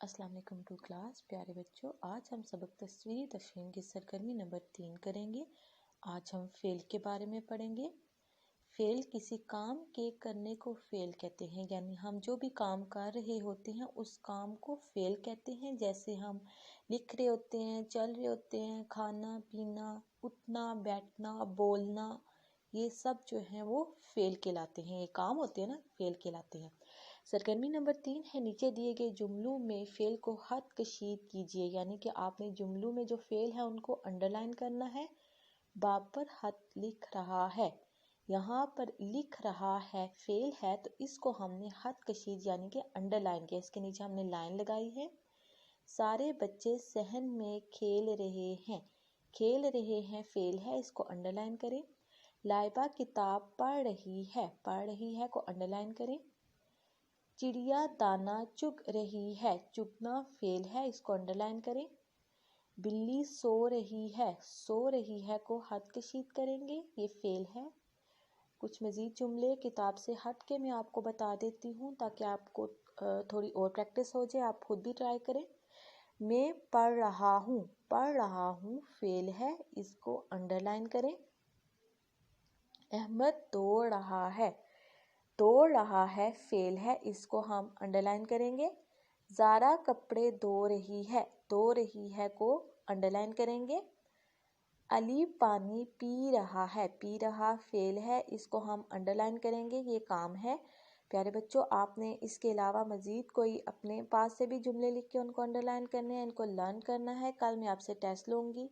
अस्सलाम वालेकुम to class. प्यारे बच्चों, आज हम सबक तस्वीरी तफहीम की सरगर्मी नंबर 3 करेंगे। आज हम फ़ेल के बारे में पढ़ेंगे। फ़ेल किसी काम के करने को फ़ेल कहते हैं, यानी हम जो भी काम कर रहे होते हैं उस काम को फ़ेल कहते हैं। जैसे हम लिख रहे होते हैं, चल रहे होते हैं, खाना पीना, उठना बैठना, बोलना, ये सब जो है वो फ़ेल कहलाते हैं। ये काम होते हैं ना, फ़ेल कहलाते हैं। सरगर्मी नंबर 3 है, नीचे दिए गए जुमलों में फ़ेल को खत कशीद कीजिए, यानी कि आपने जुमलों में जो फ़ेल है उनको अंडरलाइन करना है। बाप पर खत लिख रहा है, यहाँ पर लिख रहा है फ़ेल है, तो इसको हमने खत कशीद यानी कि अंडरलाइन किया, इसके नीचे हमने लाइन लगाई है। सारे बच्चे सहन में खेल रहे हैं फ़ेल है, इसको अंडरलाइन करें। लाइबा किताब पढ़ रही है को अंडरलाइन करें। चिड़िया दाना चुग रही है, चुगना फ़ेल है, इसको अंडरलाइन करें। बिल्ली सो रही है को खत कशीद करेंगे, ये फ़ेल है। कुछ मज़ीद जुमले किताब से हट के मैं आपको बता देती हूँ ताकि आपको थोड़ी और प्रैक्टिस हो जाए, आप खुद भी ट्राई करें। मैं पढ़ रहा हूँ फ़ेल है, इसको अंडरलाइन करें। अहमद दौड़ रहा है फ़ेल है, इसको हम अंडरलाइन करेंगे। ज़ारा कपड़े धो रही है को अंडरलाइन करेंगे। अली पानी पी रहा फ़ेल है, इसको हम अंडरलाइन करेंगे, ये काम है। प्यारे बच्चों, आपने इसके अलावा मज़ीद कोई अपने पास से भी जुमले लिख के उनको अंडरलाइन करने हैं, इनको लर्न करना है। कल मैं आपसे टेस्ट लूँगी।